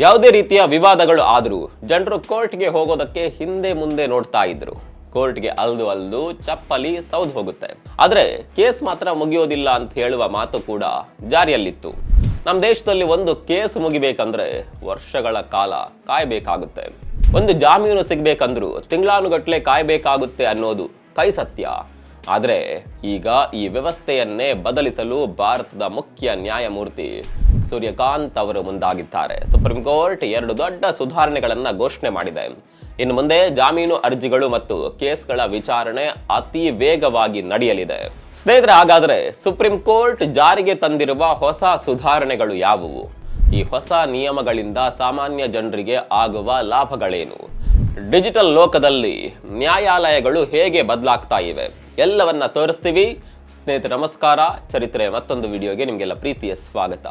ಯಾವುದೇ ರೀತಿಯ ವಿವಾದಗಳು ಆದರೂ ಜನರು ಕೋರ್ಟ್ಗೆ ಹೋಗೋದಕ್ಕೆ ಹಿಂದೆ ಮುಂದೆ ನೋಡ್ತಾ ಇದ್ರು. ಕೋರ್ಟ್ಗೆ ಅಲ್ದು ಚಪ್ಪಲಿ ಸೌದು ಹೋಗುತ್ತೆ, ಆದ್ರೆ ಕೇಸ್ ಮಾತ್ರ ಮುಗಿಯೋದಿಲ್ಲ ಅಂತ ಹೇಳುವ ಮಾತು ಕೂಡ ಜಾರಿಯಲ್ಲಿತ್ತು. ನಮ್ಮ ದೇಶದಲ್ಲಿ ಒಂದು ಕೇಸ್ ಮುಗಿಬೇಕಂದ್ರೆ ವರ್ಷಗಳ ಕಾಲ ಕಾಯಬೇಕಾಗುತ್ತೆ. ಒಂದು ಜಾಮೀನು ಸಿಗ್ಬೇಕಂದ್ರೂ ತಿಂಗಳಾನುಗಟ್ಲೆ ಕಾಯಬೇಕಾಗುತ್ತೆ ಅನ್ನೋದು ಕೈ ಸತ್ಯ. ಆದರೆ ಈಗ ಈ ವ್ಯವಸ್ಥೆಯನ್ನೇ ಬದಲಿಸಲು ಭಾರತದ ಮುಖ್ಯ ನ್ಯಾಯಮೂರ್ತಿ ಸೂರ್ಯಕಾಂತ್ ಅವರು ಮುಂದಾಗಿದ್ದಾರೆ. ಸುಪ್ರೀಂ ಕೋರ್ಟ್ 2 ದೊಡ್ಡ ಸುಧಾರಣೆಗಳನ್ನು ಘೋಷಣೆ ಮಾಡಿದೆ. ಇನ್ನು ಮುಂದೆ ಜಾಮೀನು ಅರ್ಜಿಗಳು ಮತ್ತು ಕೇಸ್ಗಳ ವಿಚಾರಣೆ ಅತಿ ವೇಗವಾಗಿ ನಡೆಯಲಿದೆ. ಸ್ನೇಹಿತರೆ, ಹಾಗಾದರೆ ಸುಪ್ರೀಂ ಕೋರ್ಟ್ ಜಾರಿಗೆ ತಂದಿರುವ ಹೊಸ ಸುಧಾರಣೆಗಳು ಯಾವುವು? ಈ ಹೊಸ ನಿಯಮಗಳಿಂದ ಸಾಮಾನ್ಯ ಜನರಿಗೆ ಆಗುವ ಲಾಭಗಳೇನು? ಡಿಜಿಟಲ್ ಲೋಕದಲ್ಲಿ ನ್ಯಾಯಾಲಯಗಳು ಹೇಗೆ ಬದಲಾಗ್ತಾ ಇವೆ? ಎಲ್ಲವನ್ನ ತೋರಿಸ್ತೀವಿ. ಸ್ನೇಹಿತರೆ ನಮಸ್ಕಾರ, ಚರಿತ್ರೆ ಮತ್ತೊಂದು ವಿಡಿಯೋಗೆ ನಿಮಗೆಲ್ಲ ಪ್ರೀತಿಯ ಸ್ವಾಗತ.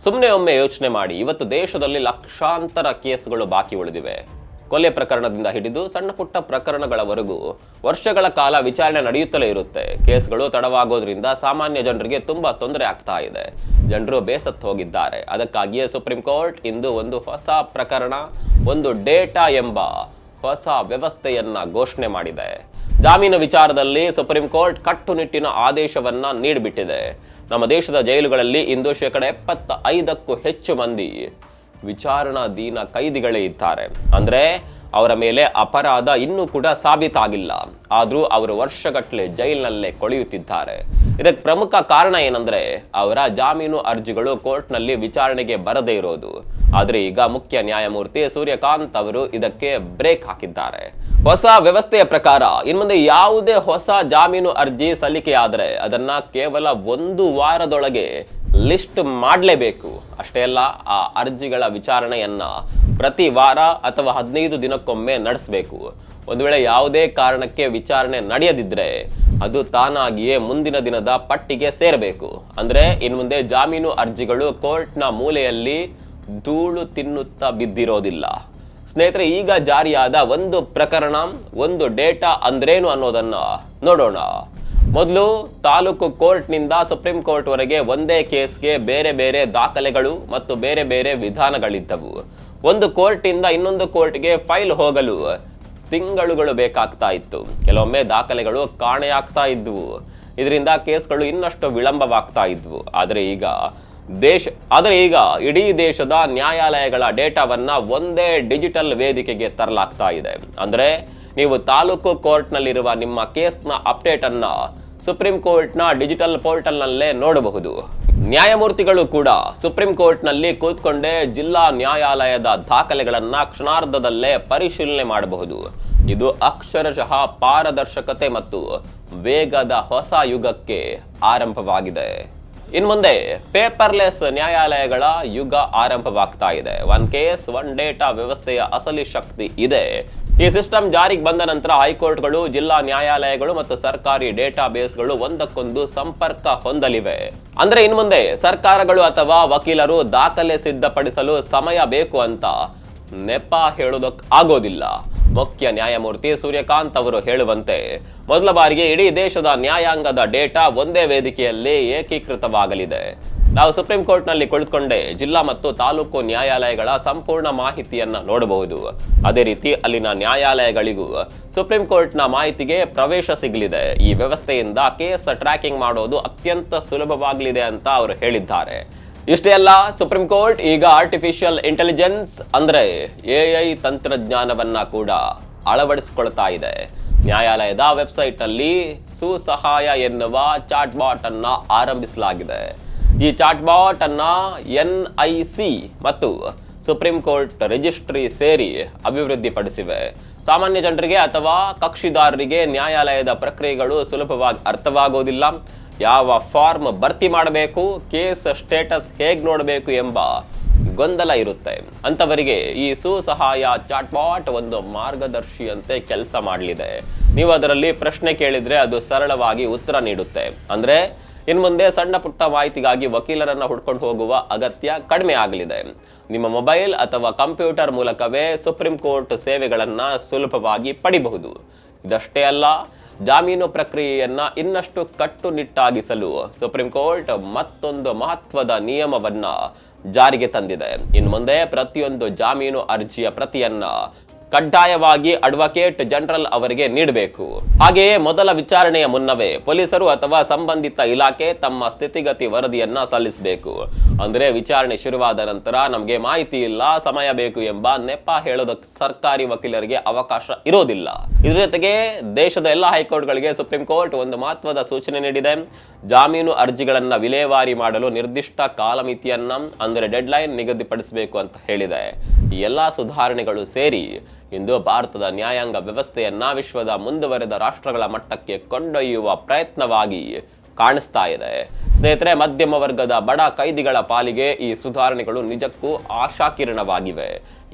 ಸುಮ್ಮನೆ ಒಮ್ಮೆ ಯೋಚನೆ ಮಾಡಿ, ಇವತ್ತು ದೇಶದಲ್ಲಿ ಲಕ್ಷಾಂತರ ಕೇಸ್ಗಳು ಬಾಕಿ ಉಳಿದಿವೆ. ಕೊಲೆ ಪ್ರಕರಣದಿಂದ ಹಿಡಿದು ಸಣ್ಣ ಪುಟ್ಟ ಪ್ರಕರಣಗಳವರೆಗೂ ವರ್ಷಗಳ ಕಾಲ ವಿಚಾರಣೆ ನಡೆಯುತ್ತಲೇ ಇರುತ್ತೆ. ಕೇಸ್ಗಳು ತಡವಾಗೋದ್ರಿಂದ ಸಾಮಾನ್ಯ ಜನರಿಗೆ ತುಂಬಾ ತೊಂದರೆ ಆಗ್ತಾ ಇದೆ. ಜನರು ಬೇಸತ್ತು ಹೋಗಿದ್ದಾರೆ. ಅದಕ್ಕಾಗಿಯೇ ಸುಪ್ರೀಂ ಕೋರ್ಟ್ ಇಂದು ಒಂದು ಹೊಸ ಪ್ರಕರಣ, ಒಂದು ಡೇಟಾ ಎಂಬ ಹೊಸ ವ್ಯವಸ್ಥೆಯನ್ನ ಘೋಷಣೆ ಮಾಡಿದೆ. ಜಾಮೀನು ವಿಚಾರದಲ್ಲಿ ಸುಪ್ರೀಂ ಕೋರ್ಟ್ ಕಟ್ಟುನಿಟ್ಟಿನ ಆದೇಶವನ್ನ ನೀಡಿಬಿಟ್ಟಿದೆ. ನಮ್ಮ ದೇಶದ ಜೈಲುಗಳಲ್ಲಿ ಇಂದು 75%ಕ್ಕೂ ಹೆಚ್ಚು ಮಂದಿ ವಿಚಾರಣಾಧೀನ ಕೈದಿಗಳೇ ಇದ್ದಾರೆ. ಅಂದ್ರೆ ಅವರ ಮೇಲೆ ಅಪರಾಧ ಇನ್ನೂ ಕೂಡ ಸಾಬೀತಾಗಿಲ್ಲ, ಆದ್ರೂ ಅವರು ವರ್ಷಗಟ್ಟಲೆ ಜೈಲಿನಲ್ಲೇ ಕೊಳೆಯುತ್ತಿದ್ದಾರೆ. ಇದಕ್ಕೆ ಪ್ರಮುಖ ಕಾರಣ ಏನಂದ್ರೆ ಅವರ ಜಾಮೀನು ಅರ್ಜಿಗಳು ಕೋರ್ಟ್ನಲ್ಲಿ ವಿಚಾರಣೆಗೆ ಬರದೇ ಇರೋದು. ಆದ್ರೆ ಈಗ ಮುಖ್ಯ ನ್ಯಾಯಮೂರ್ತಿ ಸೂರ್ಯಕಾಂತ್ ಅವರು ಇದಕ್ಕೆ ಬ್ರೇಕ್ ಹಾಕಿದ್ದಾರೆ. ಹೊಸ ವ್ಯವಸ್ಥೆಯ ಪ್ರಕಾರ ಇನ್ಮುಂದೆ ಯಾವುದೇ ಹೊಸ ಜಾಮೀನು ಅರ್ಜಿ ಸಲ್ಲಿಕೆಯಾದರೆ ಅದನ್ನ ಕೇವಲ 1 ವಾರದೊಳಗೆ ಲಿಸ್ಟ್ ಮಾಡಲೇಬೇಕು. ಅಷ್ಟೇ ಅಲ್ಲ, ಆ ಅರ್ಜಿಗಳ ವಿಚಾರಣೆಯನ್ನ ಪ್ರತಿ ವಾರ ಅಥವಾ 15 ದಿನಕ್ಕೊಮ್ಮೆ ನಡೆಸಬೇಕು. ಒಂದು ವೇಳೆ ಯಾವುದೇ ಕಾರಣಕ್ಕೆ ವಿಚಾರಣೆ ನಡೆಯದಿದ್ರೆ ಅದು ತಾನಾಗಿಯೇ ಮುಂದಿನ ದಿನದ ಪಟ್ಟಿಗೆ ಸೇರಬೇಕು. ಅಂದ್ರೆ ಇನ್ಮುಂದೆ ಜಾಮೀನು ಅರ್ಜಿಗಳು ಕೋರ್ಟ್ನ ಮೂಲೆಯಲ್ಲಿ ಧೂಳು ತಿನ್ನುತ್ತಾ ಬಿದ್ದಿರೋದಿಲ್ಲ. ಸ್ನೇಹಿತರೆ, ಈಗ ಜಾರಿಯಾದ ಒಂದು ಪ್ರಕರಣ, ಒಂದು ಡೇಟಾ ಅಂದ್ರೇನು ಅನ್ನೋದನ್ನ ನೋಡೋಣ. ಮೊದಲು ತಾಲೂಕು ಕೋರ್ಟ್ನಿಂದ ಸುಪ್ರೀಂ ಕೋರ್ಟ್ ವರೆಗೆ ಒಂದೇ ಕೇಸ್ಗೆ ಬೇರೆ ಬೇರೆ ದಾಖಲೆಗಳು ಮತ್ತು ಬೇರೆ ಬೇರೆ ವಿಧಾನಗಳಿದ್ದವು. ಒಂದು ಕೋರ್ಟಿಂದ ಇನ್ನೊಂದು ಕೋರ್ಟ್ಗೆ ಫೈಲ್ ಹೋಗಲು ತಿಂಗಳುಗಳು ಬೇಕಾಗ್ತಾ ಇತ್ತು. ಕೆಲವೊಮ್ಮೆ ದಾಖಲೆಗಳು ಕಾಣೆಯಾಗ್ತಾ ಇದ್ವು. ಇದರಿಂದ ಕೇಸ್ಗಳು ಇನ್ನಷ್ಟು ವಿಳಂಬವಾಗ್ತಾ ಇದ್ವು. ಆದರೆ ಈಗ ಇಡೀ ದೇಶದ ನ್ಯಾಯಾಲಯಗಳ ಡೇಟಾವನ್ನ ಒಂದೇ ಡಿಜಿಟಲ್ ವೇದಿಕೆಗೆ ತರಲಾಗ್ತಾ ಇದೆ. ಅಂದ್ರೆ ನೀವು ತಾಲೂಕು ಕೋರ್ಟ್ನಲ್ಲಿರುವ ನಿಮ್ಮ ಕೇಸ್ನ ಅಪ್ಡೇಟ್ ಅನ್ನ ಸುಪ್ರೀಂ ಕೋರ್ಟ್ನ ಡಿಜಿಟಲ್ ಪೋರ್ಟಲ್ನಲ್ಲೇ ನೋಡಬಹುದು. ನ್ಯಾಯಮೂರ್ತಿಗಳು ಕೂಡ ಸುಪ್ರೀಂ ಕೋರ್ಟ್ನಲ್ಲಿ ಕೂತ್ಕೊಂಡೇ ಜಿಲ್ಲಾ ನ್ಯಾಯಾಲಯದ ದಾಖಲೆಗಳನ್ನ ಕ್ಷಣಾರ್ಧದಲ್ಲೇ ಪರಿಶೀಲನೆ ಮಾಡಬಹುದು. ಇದು ಅಕ್ಷರಶಃ ಪಾರದರ್ಶಕತೆ ಮತ್ತು ವೇಗದ ಹೊಸ ಯುಗಕ್ಕೆ ಆರಂಭವಾಗಿದೆ. ಇನ್ಮುಂದೆ ಪೇಪರ್ಲೆಸ್ ನ್ಯಾಯಾಲಯಗಳ ಯುಗ ಆರಂಭವಾಗ್ತಾ ಇದೆ. 1 ಕೇಸ್ 1 ಡೇಟಾ ವ್ಯವಸ್ಥೆಯ ಅಸಲಿ ಶಕ್ತಿ ಇದೆ. ಈ ಸಿಸ್ಟಮ್ ಜಾರಿಗೆ ಬಂದ ನಂತರ ಹೈಕೋರ್ಟ್ಗಳು, ಜಿಲ್ಲಾ ನ್ಯಾಯಾಲಯಗಳು ಮತ್ತು ಸರ್ಕಾರಿ ಡೇಟಾ ಬೇಸ್ಗಳು ಒಂದಕ್ಕೊಂದು ಸಂಪರ್ಕ ಹೊಂದಲಿವೆ. ಅಂದ್ರೆ ಇನ್ಮುಂದೆ ಸರ್ಕಾರಗಳು ಅಥವಾ ವಕೀಲರು ದಾಖಲೆ ಸಿದ್ಧಪಡಿಸಲು ಸಮಯ ಬೇಕು ಅಂತ ನೆಪ ಹೇಳೋದಕ್ಕೆ ಆಗೋದಿಲ್ಲ. ಮುಖ್ಯ ನ್ಯಾಯಮೂರ್ತಿ ಸೂರ್ಯಕಾಂತ್ ಅವರು ಹೇಳುವಂತೆ ಮೊದಲ ಬಾರಿಗೆ ಇಡೀ ದೇಶದ ನ್ಯಾಯಾಂಗದ ಡೇಟಾ ಒಂದೇ ವೇದಿಕೆಯಲ್ಲಿ ಏಕೀಕೃತವಾಗಲಿದೆ. ನಾವು ಸುಪ್ರೀಂ ಕೋರ್ಟ್ನಲ್ಲಿ ಕುಳಿತುಕೊಂಡೇ ಜಿಲ್ಲಾ ಮತ್ತು ತಾಲೂಕು ನ್ಯಾಯಾಲಯಗಳ ಸಂಪೂರ್ಣ ಮಾಹಿತಿಯನ್ನ ನೋಡಬಹುದು. ಅದೇ ರೀತಿ ಅಲ್ಲಿನ ನ್ಯಾಯಾಲಯಗಳಿಗೂ ಸುಪ್ರೀಂ ಕೋರ್ಟ್ನ ಮಾಹಿತಿಗೆ ಪ್ರವೇಶ ಸಿಗಲಿದೆ. ಈ ವ್ಯವಸ್ಥೆಯಿಂದ ಕೇಸ್ ಟ್ರ್ಯಾಕಿಂಗ್ ಮಾಡೋದು ಅತ್ಯಂತ ಸುಲಭವಾಗಲಿದೆ ಅಂತ ಅವರು ಹೇಳಿದ್ದಾರೆ. ಇಷ್ಟೇ ಅಲ್ಲ, ಸುಪ್ರೀಂ ಕೋರ್ಟ್ ಈಗ ಆರ್ಟಿಫಿಷಿಯಲ್ ಇಂಟೆಲಿಜೆನ್ಸ್ ಅಂದ್ರೆ AI ತಂತ್ರಜ್ಞಾನವನ್ನ ಕೂಡ ಅಳವಡಿಸಿಕೊಳ್ತಾ ಇದೆ. ನ್ಯಾಯಾಲಯದ ವೆಬ್ಸೈಟ್ನಲ್ಲಿ ಸುಸಹಾಯ ಎನ್ನುವ ಚಾಟ್ ಬಾಟ್ ಅನ್ನ ಆರಂಭಿಸಲಾಗಿದೆ. ಈ ಚಾಟ್ ಬಾಟ್ ಅನ್ನ NIC ಮತ್ತು ಸುಪ್ರೀಂ ಕೋರ್ಟ್ ರಿಜಿಸ್ಟ್ರಿ ಸೇರಿ ಅಭಿವೃದ್ಧಿಪಡಿಸಿವೆ. ಸಾಮಾನ್ಯ ಜನರಿಗೆ ಅಥವಾ ಕಕ್ಷಿದಾರರಿಗೆ ನ್ಯಾಯಾಲಯದ ಪ್ರಕ್ರಿಯೆಗಳು ಸುಲಭವಾಗಿ ಅರ್ಥವಾಗೋದಿಲ್ಲ. ಯಾವ ಫಾರ್ಮ್ ಭರ್ತಿ ಮಾಡಬೇಕು, ಕೇಸ್ ಸ್ಟೇಟಸ್ ಹೇಗೆ ನೋಡಬೇಕು ಎಂಬ ಗೊಂದಲ ಇರುತ್ತೆ. ಅಂತವರಿಗೆ ಈ ಸುಸಹಾಯ ಚಾಟ್ಬಾಟ್ ಒಂದು ಮಾರ್ಗದರ್ಶಿಯಂತೆ ಕೆಲಸ ಮಾಡಲಿದೆ. ನೀವು ಅದರಲ್ಲಿ ಪ್ರಶ್ನೆ ಕೇಳಿದ್ರೆ ಅದು ಸರಳವಾಗಿ ಉತ್ತರ ನೀಡುತ್ತೆ. ಅಂದ್ರೆ ಇನ್ಮುಂದೆ ಸಣ್ಣ ಪುಟ್ಟ ಮಾಹಿತಿಗಾಗಿ ವಕೀಲರನ್ನ ಹುಡ್ಕೊಂಡು ಹೋಗುವ ಅಗತ್ಯ ಕಡಿಮೆ ಆಗಲಿದೆ. ನಿಮ್ಮ ಮೊಬೈಲ್ ಅಥವಾ ಕಂಪ್ಯೂಟರ್ ಮೂಲಕವೇ ಸುಪ್ರೀಂ ಕೋರ್ಟ್ ಸೇವೆಗಳನ್ನ ಸುಲಭವಾಗಿ ಪಡಿಬಹುದು. ಇದಷ್ಟೇ ಅಲ್ಲ, ಜಾಮೀನು ಪ್ರಕ್ರಿಯೆಯನ್ನ ಇನ್ನಷ್ಟು ಕಟ್ಟುನಿಟ್ಟಾಗಿಸಲು ಸುಪ್ರೀಂ ಕೋರ್ಟ್ ಮತ್ತೊಂದು ಮಹತ್ವದ ನಿಯಮವನ್ನ ಜಾರಿಗೆ ತಂದಿದೆ. ಇನ್ನು ಮುಂದೆ ಪ್ರತಿಯೊಂದು ಜಾಮೀನು ಅರ್ಜಿಯ ಪ್ರತಿಯನ್ನ ಕಡ್ಡಾಯವಾಗಿ ಅಡ್ವೊಕೇಟ್ ಜನರಲ್ ಅವರಿಗೆ ನೀಡಬೇಕು. ಹಾಗೆಯೇ ಮೊದಲ ವಿಚಾರಣೆಯ ಮುನ್ನವೇ ಪೊಲೀಸರು ಅಥವಾ ಸಂಬಂಧಿತ ಇಲಾಖೆ ತಮ್ಮ ಸ್ಥಿತಿಗತಿ ವರದಿಯನ್ನ ಸಲ್ಲಿಸಬೇಕು. ಅಂದ್ರೆ ವಿಚಾರಣೆ ಶುರುವಾದ ನಂತರ ನಮಗೆ ಮಾಹಿತಿ ಇಲ್ಲ, ಸಮಯ ಬೇಕು ಎಂಬ ನೆಪ ಹೇಳೋದಕ್ಕೆ ಸರ್ಕಾರಿ ವಕೀಲರಿಗೆ ಅವಕಾಶ ಇರೋದಿಲ್ಲ. ಇದ್ರ ಜೊತೆಗೆ ದೇಶದ ಎಲ್ಲ ಹೈಕೋರ್ಟ್ಗಳಿಗೆ ಸುಪ್ರೀಂ ಕೋರ್ಟ್ ಒಂದು ಮಹತ್ವದ ಸೂಚನೆ ನೀಡಿದೆ. ಜಾಮೀನು ಅರ್ಜಿಗಳನ್ನ ವಿಲೇವಾರಿ ಮಾಡಲು ನಿರ್ದಿಷ್ಟ ಕಾಲಮಿತಿಯನ್ನ ಅಂದ್ರೆ ಡೆಡ್ಲೈನ್ ನಿಗದಿಪಡಿಸಬೇಕು ಅಂತ ಹೇಳಿದೆ. ಈ ಎಲ್ಲಾ ಸುಧಾರಣೆಗಳು ಸೇರಿ ಇಂದು ಭಾರತದ ನ್ಯಾಯಾಂಗ ವ್ಯವಸ್ಥೆಯನ್ನ ವಿಶ್ವದ ಮುಂದುವರೆದ ರಾಷ್ಟ್ರಗಳ ಮಟ್ಟಕ್ಕೆ ಕೊಂಡೊಯ್ಯುವ ಪ್ರಯತ್ನವಾಗಿ ಕಾಣಿಸ್ತಾ ಇದೆ. ಸ್ನೇಹಿತರೆ, ಮಧ್ಯಮ ವರ್ಗದ ಬಡ ಕೈದಿಗಳ ಪಾಲಿಗೆ ಈ ಸುಧಾರಣೆಗಳು ನಿಜಕ್ಕೂ ಆಶಾಕಿರಣವಾಗಿವೆ.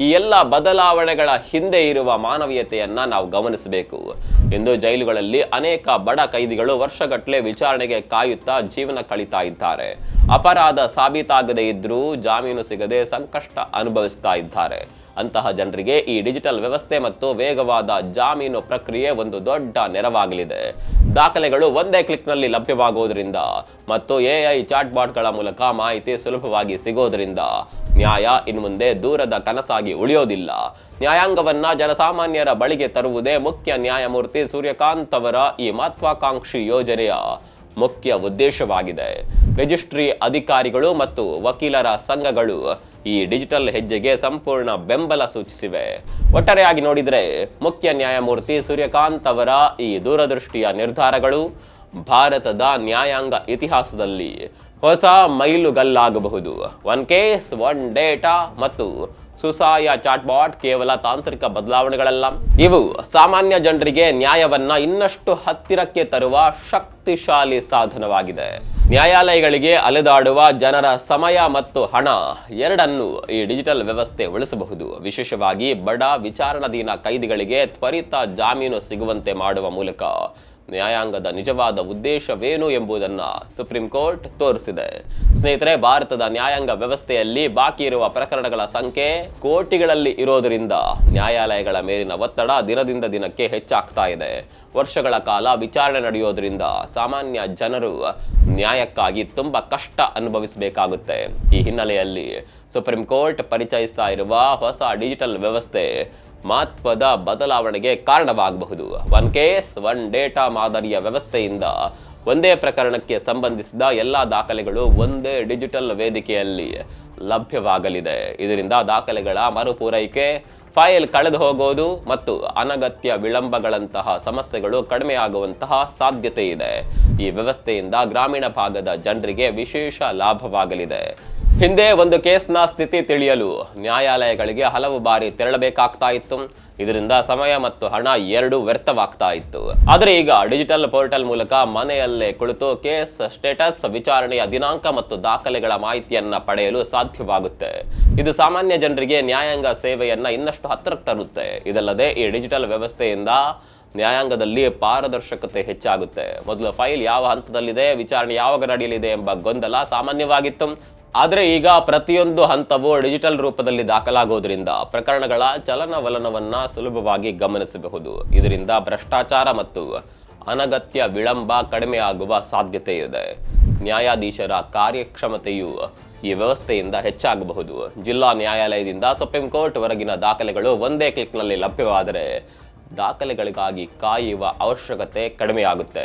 ಈ ಎಲ್ಲ ಬದಲಾವಣೆಗಳ ಹಿಂದೆ ಇರುವ ಮಾನವೀಯತೆಯನ್ನ ನಾವು ಗಮನಿಸಬೇಕು. ಇಂದು ಜೈಲುಗಳಲ್ಲಿ ಅನೇಕ ಬಡ ಕೈದಿಗಳು ವರ್ಷಗಟ್ಟಲೆ ವಿಚಾರಣೆಗೆ ಕಾಯುತ್ತಾ ಜೀವನ ಕಳೀತಾ ಇದ್ದಾರೆ. ಅಪರಾಧ ಸಾಬೀತಾಗದೇ ಇದ್ರೂ ಜಾಮೀನು ಸಿಗದೆ ಸಂಕಷ್ಟ ಅನುಭವಿಸ್ತಾ ಇದ್ದಾರೆ. ಅಂತಹ ಜನರಿಗೆ ಈ ಡಿಜಿಟಲ್ ವ್ಯವಸ್ಥೆ ಮತ್ತು ವೇಗವಾದ ಜಾಮೀನು ಪ್ರಕ್ರಿಯೆ ಒಂದು ದೊಡ್ಡ ನೆರವಾಗಲಿದೆ. ದಾಖಲೆಗಳು ಒಂದೇ ಕ್ಲಿಕ್ನಲ್ಲಿ ಲಭ್ಯವಾಗುವುದರಿಂದ ಮತ್ತು AI ಚಾಟ್ಬಾಟ್ಗಳ ಮೂಲಕ ಮಾಹಿತಿ ಸುಲಭವಾಗಿ ಸಿಗೋದರಿಂದ ನ್ಯಾಯ ಇನ್ನು ಮುಂದೆ ದೂರದ ಕನಸಾಗಿ ಉಳಿಯೋದಿಲ್ಲ. ನ್ಯಾಯಾಂಗವನ್ನ ಜನಸಾಮಾನ್ಯರ ಬಳಿಗೆ ತರುವುದೇ ಮುಖ್ಯ ನ್ಯಾಯಮೂರ್ತಿ ಸೂರ್ಯಕಾಂತ್ ಅವರ ಈ ಮಹತ್ವಾಕಾಂಕ್ಷಿ ಯೋಜನೆಯ ಮುಖ್ಯ ಉದ್ದೇಶವಾಗಿದೆ. ರಿಜಿಸ್ಟ್ರಿ ಅಧಿಕಾರಿಗಳು ಮತ್ತು ವಕೀಲರ ಸಂಘಗಳು ಈ ಡಿಜಿಟಲ್ ಹೆಜ್ಜೆಗೆ ಸಂಪೂರ್ಣ ಬೆಂಬಲ ಸೂಚಿಸಿವೆ. ಒಟ್ಟಾರೆಯಾಗಿ ನೋಡಿದರೆ ಮುಖ್ಯ ನ್ಯಾಯಮೂರ್ತಿ ಸೂರ್ಯಕಾಂತ್ ಅವರ ಈ ದೂರದೃಷ್ಟಿಯ ನಿರ್ಧಾರಗಳು ಭಾರತದ ನ್ಯಾಯಾಂಗ ಇತಿಹಾಸದಲ್ಲಿ ಹೊಸ ಮೈಲುಗಲ್ಲಾಗಬಹುದು. ಒನ್ ಕೇಸ್ ಒನ್ ಡೇಟಾ ಮತ್ತು ಸುಸಾಯ ಚಾಟ್ಬಾಟ್ ಕೇವಲ ತಾಂತ್ರಿಕ ಬದಲಾವಣೆಗಳಲ್ಲ, ಇವು ಸಾಮಾನ್ಯ ಜನರಿಗೆ ನ್ಯಾಯವನ್ನ ಇನ್ನಷ್ಟು ಹತ್ತಿರಕ್ಕೆ ತರುವ ಶಕ್ತಿಶಾಲಿ ಸಾಧನವಾಗಿದೆ. ನ್ಯಾಯಾಲಯಗಳಿಗೆ ಅಲೆದಾಡುವ ಜನರ ಸಮಯ ಮತ್ತು ಹಣ ಎರಡನ್ನೂ ಈ ಡಿಜಿಟಲ್ ವ್ಯವಸ್ಥೆ ಉಳಿಸಬಹುದು. ವಿಶೇಷವಾಗಿ ಬಡ ವಿಚಾರಣಾಧೀನ ಕೈದಿಗಳಿಗೆ ತ್ವರಿತ ಜಾಮೀನು ಸಿಗುವಂತೆ ಮಾಡುವ ಮೂಲಕ ನ್ಯಾಯಾಂಗದ ನಿಜವಾದ ಉದ್ದೇಶವೇನು ಎಂಬುದನ್ನ ಸುಪ್ರೀಂ ಕೋರ್ಟ್ ತೋರಿಸಿದೆ. ಸ್ನೇಹಿತರೆ, ಭಾರತದ ನ್ಯಾಯಾಂಗ ವ್ಯವಸ್ಥೆಯಲ್ಲಿ ಬಾಕಿ ಇರುವ ಪ್ರಕರಣಗಳ ಸಂಖ್ಯೆ ಕೋಟಿಗಳಲ್ಲಿ ಇರೋದರಿಂದ ನ್ಯಾಯಾಲಯಗಳ ಮೇಲಿನ ಒತ್ತಡ ದಿನದಿಂದ ದಿನಕ್ಕೆ ಹೆಚ್ಚಾಗ್ತಾ ಇದೆ. ವರ್ಷಗಳ ಕಾಲ ವಿಚಾರಣೆ ನಡೆಯೋದ್ರಿಂದ ಸಾಮಾನ್ಯ ಜನರು ನ್ಯಾಯಕ್ಕಾಗಿ ತುಂಬಾ ಕಷ್ಟ ಅನುಭವಿಸಬೇಕಾಗುತ್ತೆ. ಈ ಹಿನ್ನೆಲೆಯಲ್ಲಿ ಸುಪ್ರೀಂ ಕೋರ್ಟ್ ಪರಿಚಯಿಸ್ತಾ ಇರುವ ಹೊಸ ಡಿಜಿಟಲ್ ವ್ಯವಸ್ಥೆ ಮಹತ್ವದ ಬದಲಾವಣೆಗೆ ಕಾರಣವಾಗಬಹುದು. ಒನ್ ಕೇಸ್ ಒನ್ ಡೇಟಾ ಮಾದರಿಯ ವ್ಯವಸ್ಥೆಯಿಂದ ಒಂದೇ ಪ್ರಕರಣಕ್ಕೆ ಸಂಬಂಧಿಸಿದ ಎಲ್ಲ ದಾಖಲೆಗಳು ಒಂದೇ ಡಿಜಿಟಲ್ ವೇದಿಕೆಯಲ್ಲಿ ಲಭ್ಯವಾಗಲಿದೆ. ಇದರಿಂದ ದಾಖಲೆಗಳ ಮರುಪೂರೈಕೆ, ಫೈಲ್ ಕಳೆದು ಹೋಗೋದು ಮತ್ತು ಅನಗತ್ಯ ವಿಳಂಬಗಳಂತಹ ಸಮಸ್ಯೆಗಳು ಕಡಿಮೆಯಾಗುವಂತಹ ಸಾಧ್ಯತೆ ಇದೆ. ಈ ವ್ಯವಸ್ಥೆಯಿಂದ ಗ್ರಾಮೀಣ ಭಾಗದ ಜನರಿಗೆ ವಿಶೇಷ ಲಾಭವಾಗಲಿದೆ. ಹಿಂದೆ ಒಂದು ಕೇಸ್ನ ಸ್ಥಿತಿ ತಿಳಿಯಲು ನ್ಯಾಯಾಲಯಗಳಿಗೆ ಹಲವು ಬಾರಿ ತೆರಳಬೇಕಾಗ್ತಾ ಇತ್ತು. ಇದರಿಂದ ಸಮಯ ಮತ್ತು ಹಣ ಎರಡೂ ವ್ಯರ್ಥವಾಗ್ತಾ ಇತ್ತು. ಆದರೆ ಈಗ ಡಿಜಿಟಲ್ ಪೋರ್ಟಲ್ ಮೂಲಕ ಮನೆಯಲ್ಲೇ ಕುಳಿತು ಕೇಸ್ ಸ್ಟೇಟಸ್, ವಿಚಾರಣೆಯ ದಿನಾಂಕ ಮತ್ತು ದಾಖಲೆಗಳ ಮಾಹಿತಿಯನ್ನ ಪಡೆಯಲು ಸಾಧ್ಯವಾಗುತ್ತೆ. ಇದು ಸಾಮಾನ್ಯ ಜನರಿಗೆ ನ್ಯಾಯಾಂಗ ಸೇವೆಯನ್ನ ಇನ್ನಷ್ಟು ಹತ್ತಿರಕ್ಕೆ ತರುತ್ತೆ. ಇದಲ್ಲದೆ ಈ ಡಿಜಿಟಲ್ ವ್ಯವಸ್ಥೆಯಿಂದ ನ್ಯಾಯಾಂಗದಲ್ಲಿ ಪಾರದರ್ಶಕತೆ ಹೆಚ್ಚಾಗುತ್ತೆ. ಮೊದಲು ಫೈಲ್ ಯಾವ ಹಂತದಲ್ಲಿದೆ, ವಿಚಾರಣೆ ಯಾವಾಗ ನಡೆಯಲಿದೆ ಎಂಬ ಗೊಂದಲ ಸಾಮಾನ್ಯವಾಗಿತ್ತು. ಆದರೆ ಈಗ ಪ್ರತಿಯೊಂದು ಹಂತವೂ ಡಿಜಿಟಲ್ ರೂಪದಲ್ಲಿ ದಾಖಲಾಗೋದ್ರಿಂದ ಪ್ರಕರಣಗಳ ಚಲನವಲನವನ್ನ ಸುಲಭವಾಗಿ ಗಮನಿಸಬಹುದು. ಇದರಿಂದ ಭ್ರಷ್ಟಾಚಾರ ಮತ್ತು ಅನಗತ್ಯ ವಿಳಂಬ ಕಡಿಮೆಯಾಗುವ ಸಾಧ್ಯತೆ ಇದೆ. ನ್ಯಾಯಾಧೀಶರ ಕಾರ್ಯಕ್ಷಮತೆಯು ಈ ವ್ಯವಸ್ಥೆಯಿಂದ ಹೆಚ್ಚಾಗಬಹುದು. ಜಿಲ್ಲಾ ನ್ಯಾಯಾಲಯದಿಂದ ಸುಪ್ರೀಂ ಕೋರ್ಟ್ ವರೆಗಿನ ದಾಖಲೆಗಳು ಒಂದೇ ಕ್ಲಿಕ್ನಲ್ಲಿ ಲಭ್ಯವಾದರೆ ದಾಖಲೆಗಳಿಗಾಗಿ ಕಾಯುವ ಅವಶ್ಯಕತೆ ಕಡಿಮೆಯಾಗುತ್ತೆ.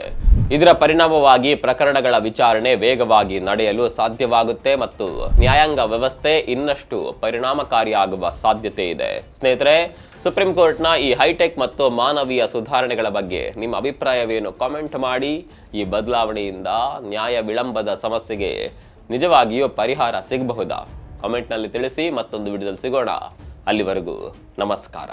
ಇದರ ಪರಿಣಾಮವಾಗಿ ಪ್ರಕರಣಗಳ ವಿಚಾರಣೆ ವೇಗವಾಗಿ ನಡೆಯಲು ಸಾಧ್ಯವಾಗುತ್ತೆ ಮತ್ತು ನ್ಯಾಯಾಂಗ ವ್ಯವಸ್ಥೆ ಇನ್ನಷ್ಟು ಪರಿಣಾಮಕಾರಿಯಾಗುವ ಸಾಧ್ಯತೆ ಇದೆ. ಸ್ನೇಹಿತರೆ, ಸುಪ್ರೀಂ ಕೋರ್ಟ್ನ ಈ ಹೈಟೆಕ್ ಮತ್ತು ಮಾನವೀಯ ಸುಧಾರಣೆಗಳ ಬಗ್ಗೆ ನಿಮ್ಮ ಅಭಿಪ್ರಾಯವೇನು ಕಾಮೆಂಟ್ ಮಾಡಿ. ಈ ಬದಲಾವಣೆಯಿಂದ ನ್ಯಾಯ ವಿಳಂಬದ ಸಮಸ್ಯೆಗೆ ನಿಜವಾಗಿಯೂ ಪರಿಹಾರ ಸಿಗಬಹುದಾ? ಕಾಮೆಂಟ್ನಲ್ಲಿ ತಿಳಿಸಿ. ಮತ್ತೊಂದು ವಿಡಿಯೋದಲ್ಲಿ ಸಿಗೋಣ. ಅಲ್ಲಿವರೆಗೂ ನಮಸ್ಕಾರ.